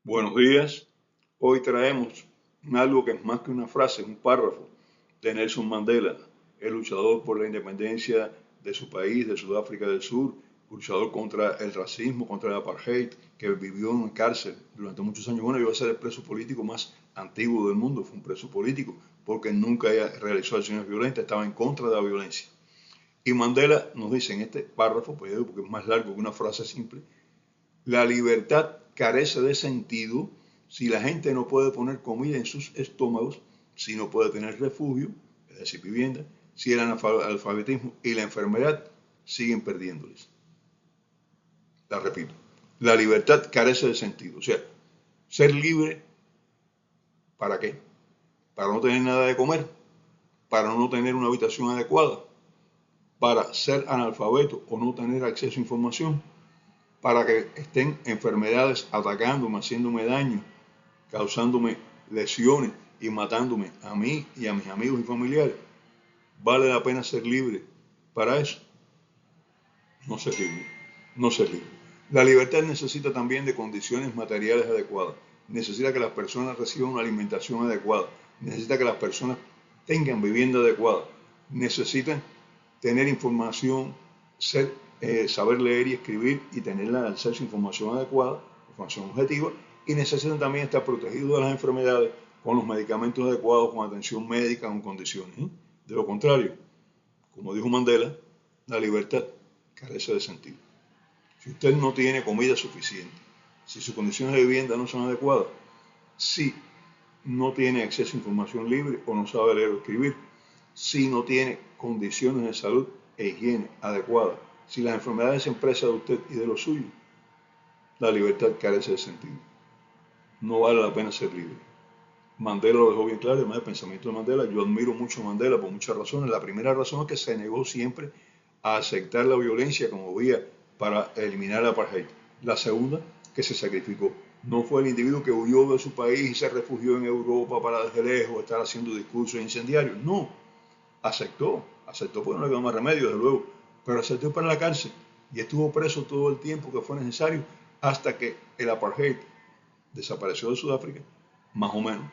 Buenos días. Hoy traemos algo que es más que una frase, es un párrafo de Nelson Mandela, el luchador por la independencia de su país, de Sudáfrica del Sur, luchador contra el racismo, contra el apartheid, que vivió en cárcel durante muchos años. Bueno, iba a ser el preso político más antiguo del mundo, fue un preso político, porque nunca realizó acciones violentas, estaba en contra de la violencia. Y Mandela nos dice en este párrafo, pues, porque es más largo que una frase simple, la libertad carece de sentido si la gente no puede poner comida en sus estómagos, si no puede tener refugio, es decir, vivienda, si el analfabetismo y la enfermedad siguen perdiéndoles. La repito, la libertad carece de sentido. O sea, ser libre, ¿para qué? Para no tener nada de comer, para no tener una habitación adecuada, para ser analfabeto o no tener acceso a información, para que estén enfermedades atacándome, haciéndome daño, causándome lesiones y matándome a mí y a mis amigos y familiares. ¿Vale la pena ser libre para eso? No ser libre, no ser libre. La libertad necesita también de condiciones materiales adecuadas. Necesita que las personas reciban una alimentación adecuada. Necesita que las personas tengan vivienda adecuada. Necesitan tener información, saber leer y escribir y tener acceso a información adecuada, información objetiva, y necesitan también estar protegidos de las enfermedades con los medicamentos adecuados, con atención médica, con condiciones. De lo contrario, como dijo Mandela, la libertad carece de sentido. Si usted no tiene comida suficiente, si sus condiciones de vivienda no son adecuadas, si no tiene acceso a información libre o no sabe leer o escribir, si no tiene condiciones de salud e higiene adecuadas, si las enfermedades se empresan de usted y de los suyos, la libertad carece de sentido. No vale la pena ser libre. Mandela lo dejó bien claro, además del pensamiento de Mandela. Yo admiro mucho a Mandela por muchas razones. La primera razón es que se negó siempre a aceptar la violencia como vía para eliminar el apartheid. La segunda, que se sacrificó. No fue el individuo que huyó de su país y se refugió en Europa para desde lejos estar haciendo discursos incendiarios. No, aceptó porque no le quedó más remedio, desde luego, pero aceptó para la cárcel y estuvo preso todo el tiempo que fue necesario hasta que el apartheid desapareció de Sudáfrica, más o menos,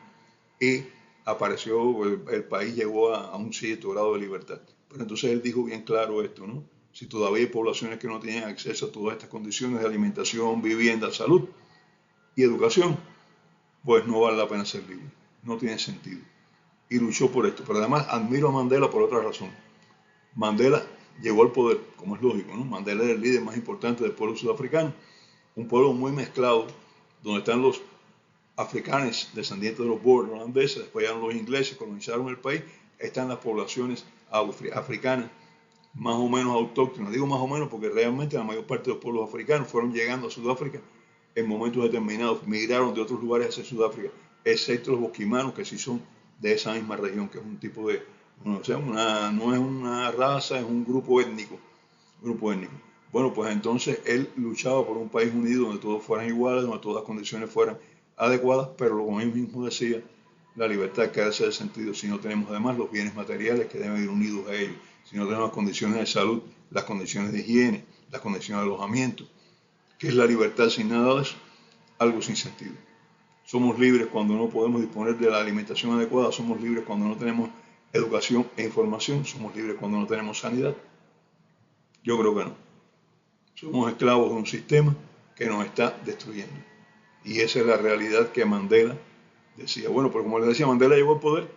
y apareció, el país llegó a un cierto grado de libertad. Pero entonces él dijo bien claro esto, ¿no? Si todavía hay poblaciones que no tienen acceso a todas estas condiciones de alimentación, vivienda, salud y educación, pues no vale la pena ser libre, no tiene sentido. Y luchó por esto. Pero además admiro a Mandela por otra razón. Mandela llegó al poder, como es lógico, ¿no? Mandela era el líder más importante del pueblo sudafricano, un pueblo muy mezclado, donde están los africanos descendientes de los Boers holandeses, después llegaron los ingleses, colonizaron el país, están las poblaciones africanas más o menos autóctonas. Digo más o menos porque realmente la mayor parte de los pueblos africanos fueron llegando a Sudáfrica en momentos determinados, migraron de otros lugares hacia Sudáfrica, excepto los bosquimanos, que sí son de esa misma región, que es un tipo de, no es una raza, es un grupo étnico. Bueno, pues entonces él luchaba por un país unido donde todos fueran iguales, donde todas las condiciones fueran adecuadas, pero como él mismo decía, la libertad carece de sentido si no tenemos además los bienes materiales que deben ir unidos a ellos, si no tenemos las condiciones de salud, las condiciones de higiene, las condiciones de alojamiento. ¿Qué es la libertad sin nada de eso? Algo sin sentido. Somos libres cuando no podemos disponer de la alimentación adecuada, somos libres cuando no tenemos educación e información, somos libres cuando no tenemos sanidad. Yo creo que no. Somos esclavos de un sistema que nos está destruyendo. Y esa es la realidad que Mandela decía. Bueno, pero como les decía, Mandela llegó al poder,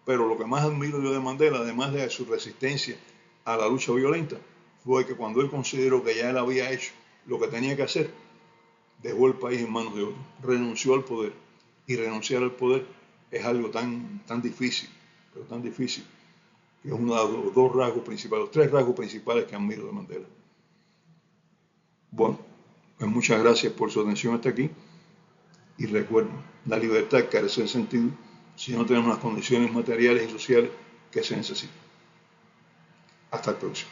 pero lo que más admiro yo de Mandela, además de su resistencia a la lucha violenta, fue que cuando él consideró que ya él había hecho lo que tenía que hacer, dejó el país en manos de otros, renunció al poder. Y renunciar al poder es algo tan difícil, pero tan difícil, que es uno de los dos rasgos principales, los tres rasgos principales que admiro de Mandela. Bueno, pues muchas gracias por su atención hasta aquí. Y recuerden, la libertad carece de sentido si no tenemos las condiciones materiales y sociales que se necesitan. Hasta el próximo.